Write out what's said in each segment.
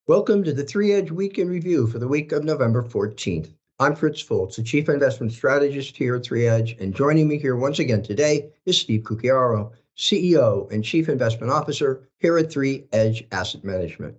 Welcome to the Three Edge Week in Review for the week of November 14th. I'm Fritz Folts, the Chief Investment Strategist here at Three Edge, and joining me here once again today is Steve Cucchiaro, CEO and Chief Investment Officer here at Three Edge Asset Management.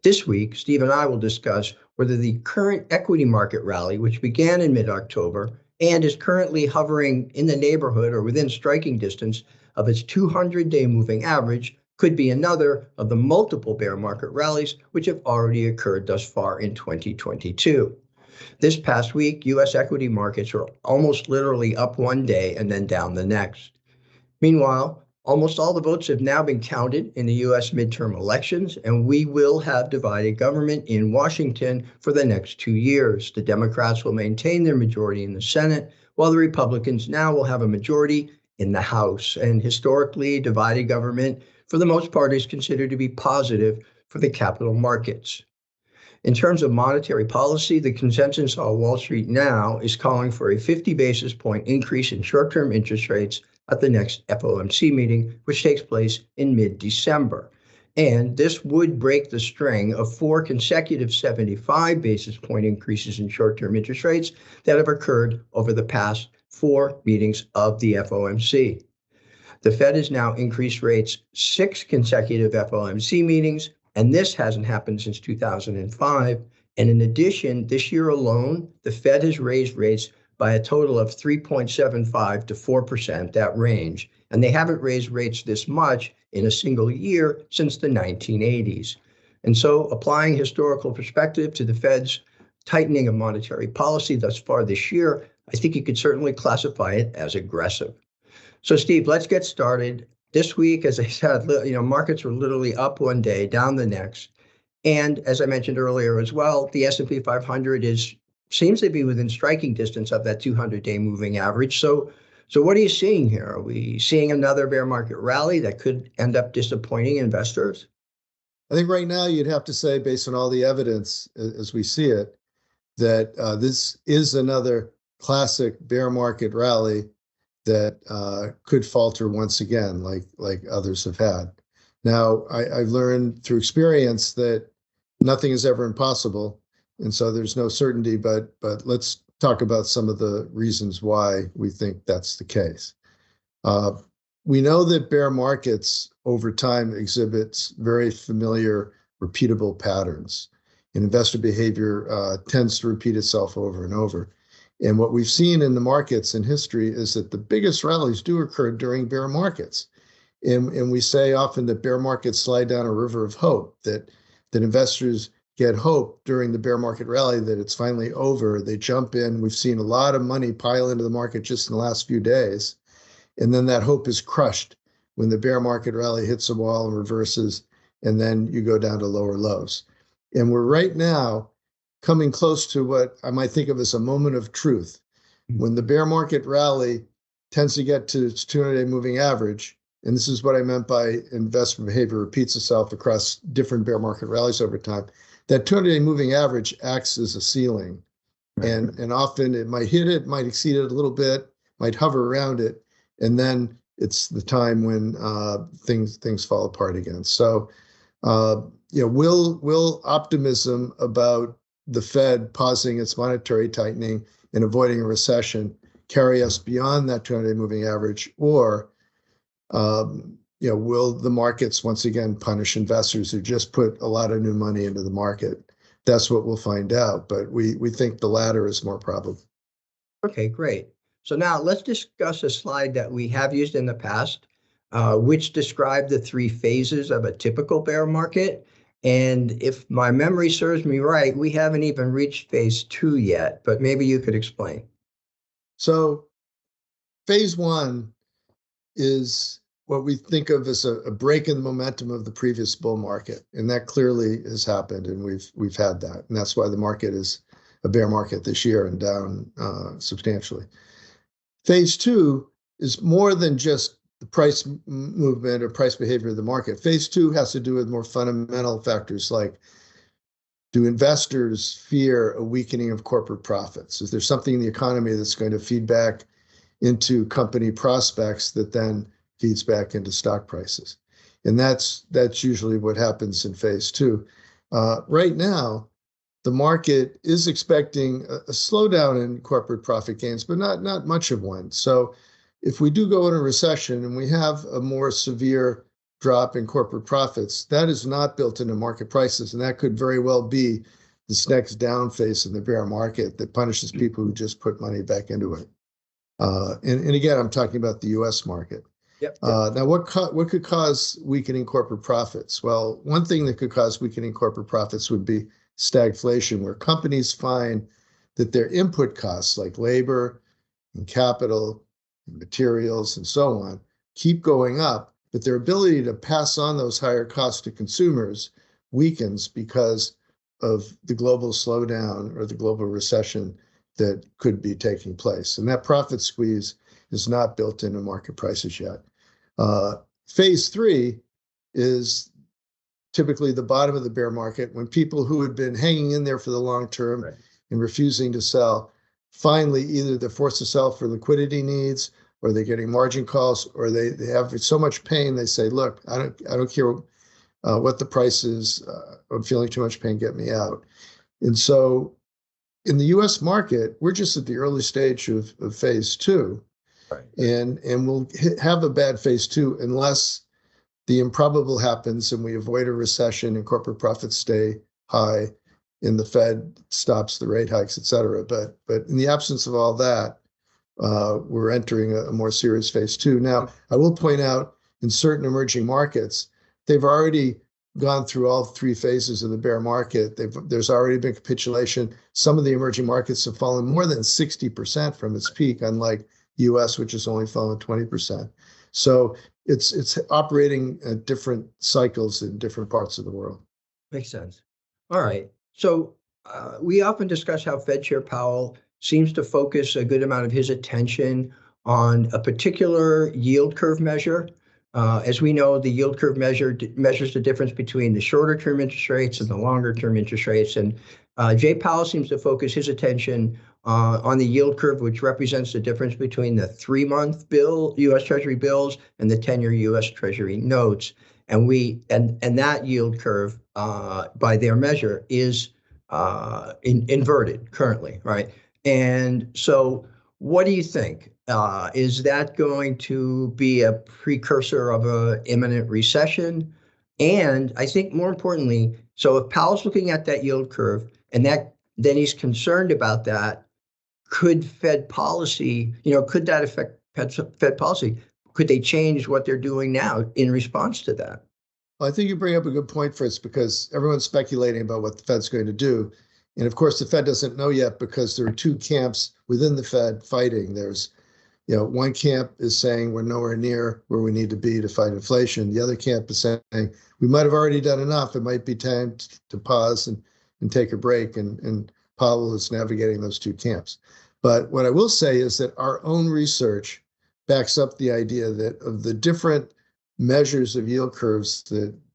This week, Steve and I will discuss whether the current equity market rally, which began in mid-October and is currently hovering in the neighborhood or within striking distance of its 200-day moving average, could be another of the multiple bear market rallies which have already occurred thus far in 2022. This past week, U.S. equity markets were almost literally up one day and then down the next. Meanwhile, almost all the votes have now been counted in the U.S. midterm elections, and we will have divided government in Washington for the next 2 years. The Democrats will maintain their majority in the Senate, while the Republicans now will have a majority in the House. And historically, divided government, for the most part, is considered to be positive for the capital markets. In terms of monetary policy, the consensus on Wall Street now is calling for a 50 basis point increase in short-term interest rates at the next FOMC meeting, which takes place in mid-December. And this would break the string of 4 consecutive 75 basis point increases in short-term interest rates that have occurred over the past 4 meetings of the FOMC. The Fed has now increased rates 6 consecutive FOMC meetings, and this hasn't happened since 2005. And in addition, this year alone, the Fed has raised rates by a total of 3.75 to 4%, that range. And they haven't raised rates this much in a single year since the 1980s. And so applying historical perspective to the Fed's tightening of monetary policy thus far this year, I think you could certainly classify it as aggressive. So Steve, let's get started. This week, as I said, markets were literally up one day, down the next. And as I mentioned earlier as well, the S&P 500 seems to be within striking distance of that 200-day moving average. So what are you seeing here? Are we seeing another bear market rally that could end up disappointing investors? I think right now you'd have to say, based on all the evidence as we see it, that this is another classic bear market rally that could falter once again, like others have had. Now, I've learned through experience that nothing is ever impossible, and so there's no certainty, but let's talk about some of the reasons why we think that's the case. We know that bear markets over time exhibits very familiar, repeatable patterns, and investor behavior tends to repeat itself over and over. And what we've seen in the markets in history is that the biggest rallies do occur during bear markets. And we say often that bear markets slide down a river of hope, that investors get hope during the bear market rally that it's finally over. They jump in. We've seen a lot of money pile into the market just in the last few days. And then that hope is crushed when the bear market rally hits a wall and reverses, and then you go down to lower lows. And we're right now coming close to what I might think of as a moment of truth. When the bear market rally tends to get to its 200-day moving average, and this is what I meant by investment behavior repeats itself across different bear market rallies over time, that 200-day moving average acts as a ceiling. And often it might hit it, might exceed it a little bit, might hover around it, and then it's the time when things fall apart again. So, will optimism about the Fed pausing its monetary tightening and avoiding a recession carry us beyond that 200-day moving average, or will the markets once again punish investors who just put a lot of new money into the market? That's what we'll find out, but we think the latter is more probable. Okay, great. So now let's discuss a slide that we have used in the past, which described the 3 phases of a typical bear market. And if my memory serves me right, we haven't even reached phase 2 yet, but maybe you could explain. So phase 1 is what we think of as a break in the momentum of the previous bull market. And that clearly has happened, and we've had that. And that's why the market is a bear market this year and down substantially. Phase 2 is more than just the price movement or price behavior of the market. Phase 2 has to do with more fundamental factors like, do investors fear a weakening of corporate profits? Is there something in the economy that's going to feed back into company prospects that then feeds back into stock prices? And that's usually what happens in phase 2. Right now, the market is expecting a slowdown in corporate profit gains, but not much of one. So if we do go in a recession and we have a more severe drop in corporate profits, that is not built into market prices. And that could very well be this next down phase in the bear market that punishes people who just put money back into it. And again, I'm talking about the US market. Yep. Now, what could cause weakening corporate profits? Well, one thing that could cause weakening corporate profits would be stagflation, where companies find that their input costs, like labor and capital and materials and so on, keep going up, but their ability to pass on those higher costs to consumers weakens because of the global slowdown or the global recession that could be taking place. And that profit squeeze is not built into market prices yet. Phase three is typically the bottom of the bear market, when people who had been hanging in there for the long term and refusing to sell, finally either they're forced to sell for liquidity needs, or they're getting margin calls, or they have so much pain they say, look, I don't care what the price is, I'm feeling too much pain, get me out. And so in the US market, we're just at the early stage of phase two. Right. And we'll have a bad phase two unless the improbable happens and we avoid a recession and corporate profits stay high and the Fed stops the rate hikes, et cetera. But in the absence of all that, we're entering a more serious phase two. Now, I will point out in certain emerging markets, they've already gone through all three phases of the bear market. There's already been capitulation. Some of the emerging markets have fallen more than 60% from its peak, unlike US, which has only fallen 20%. So it's operating at different cycles in different parts of the world. Makes sense. All right. So we often discuss how Fed Chair Powell seems to focus a good amount of his attention on a particular yield curve measure. As we know, the yield curve measures the difference between the shorter term interest rates and the longer term interest rates. And Jay Powell seems to focus his attention on the yield curve, which represents the difference between the 3-month bill, U.S. Treasury bills, and the 10-year U.S. Treasury notes. And that yield curve, by their measure, is inverted currently, right? And so, what do you think? Is that going to be a precursor of an imminent recession? And I think more importantly, so if Powell's looking at that yield curve and then he's concerned about that, could Fed policy, could that affect Fed policy? Could they change what they're doing now in response to that? Well, I think you bring up a good point, Fritz, because everyone's speculating about what the Fed's going to do. And of course, the Fed doesn't know yet because there are two camps within the Fed fighting. There's, one camp is saying we're nowhere near where we need to be to fight inflation. The other camp is saying we might have already done enough. It might be time to pause and take a break. And Powell is navigating those two camps. But what I will say is that our own research backs up the idea that of the different measures of yield curves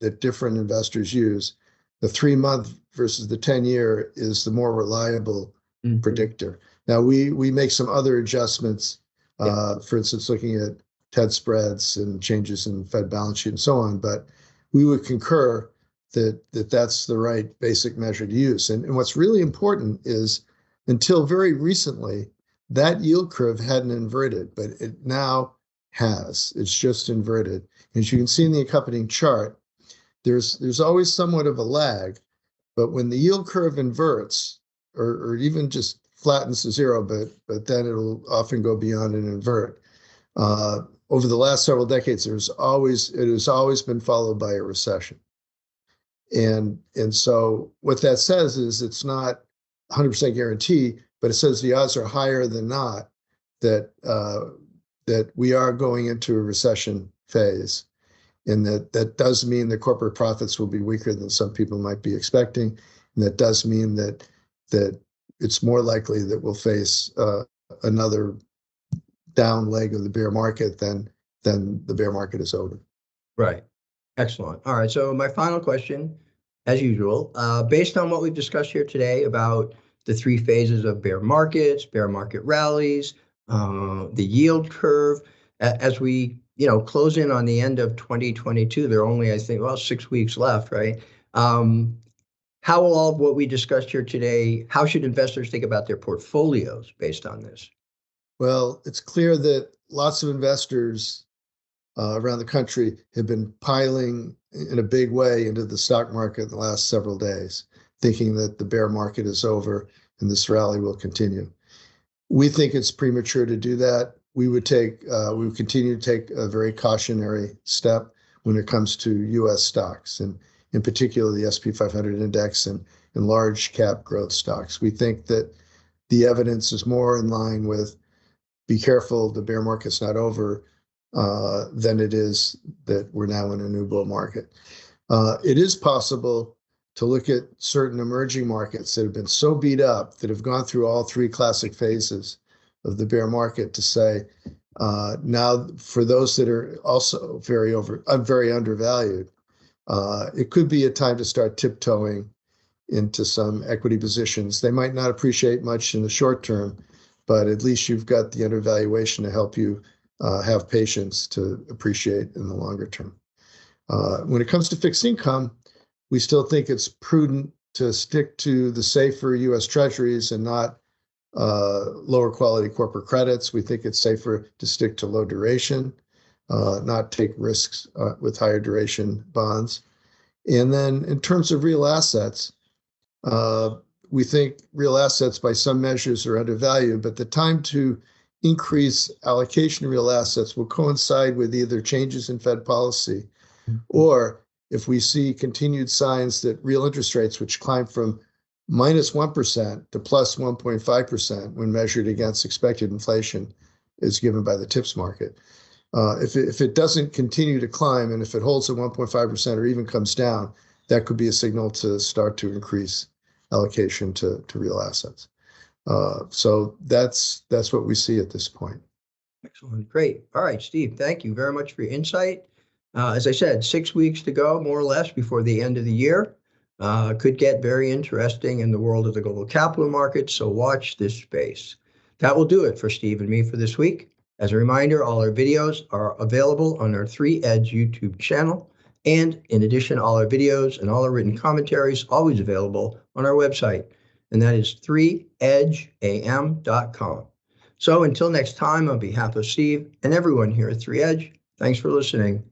that different investors use, the 3-month versus the 10-year is the more reliable predictor. Now, we make some other adjustments, for instance, looking at TED spreads and changes in Fed balance sheet and so on, but we would concur that that's the right basic measure to use. And what's really important is until very recently, that yield curve hadn't inverted, but it now has. It's just inverted. As you can see in the accompanying chart, there's always somewhat of a lag, but when the yield curve inverts, or even just flattens to zero, but then it'll often go beyond and invert. Over the last several decades, it has always been followed by a recession. And so what that says is it's not 100% guarantee, but it says the odds are higher than not that we are going into a recession phase. And that does mean the corporate profits will be weaker than some people might be expecting. And that does mean that it's more likely that we'll face another down leg of the bear market than the bear market is over. Right. Excellent. All right. So my final question, as usual, based on what we've discussed here today about the 3 phases of bear markets, bear market rallies, the yield curve, as we close in on the end of 2022, there are only, I think, 6 weeks left, right? How will all of what we discussed here today, how should investors think about their portfolios based on this? Well, it's clear that lots of investors around the country have been piling in a big way into the stock market in the last several days, thinking that the bear market is over and this rally will continue. We think it's premature to do that. We would continue to take a very cautionary step when it comes to U.S. stocks, and in particular the S&P 500 index and large cap growth stocks. We think that the evidence is more in line with be careful, the bear market's not over, than it is that we're now in a new bull market. It is possible to look at certain emerging markets that have been so beat up, that have gone through all three classic phases of the bear market, to say, now for those that are also very undervalued, it could be a time to start tiptoeing into some equity positions. They might not appreciate much in the short term, but at least you've got the undervaluation to help you have patience to appreciate in the longer term. When it comes to fixed income, we still think it's prudent to stick to the safer U.S. Treasuries and not lower quality corporate credits. We think it's safer to stick to low duration, not take risks with higher duration bonds. And then in terms of real assets, we think real assets by some measures are undervalued, but the time to increase allocation of real assets will coincide with either changes in Fed policy, or if we see continued signs that real interest rates, which climb from -1% to +1.5% when measured against expected inflation, is given by the TIPS market. If it doesn't continue to climb, and if it holds at 1.5% or even comes down, that could be a signal to start to increase allocation to real assets. So that's what we see at this point. Excellent. Great. All right, Steve, thank you very much for your insight. As I said, 6 weeks to go, more or less, before the end of the year. Could get very interesting in the world of the global capital markets, so watch this space. That will do it for Steve and me for this week. As a reminder, all our videos are available on our 3Edge YouTube channel. And in addition, all our videos and all our written commentaries always available on our website. And that is 3edgeam.com. So until next time, on behalf of Steve and everyone here at 3Edge, thanks for listening.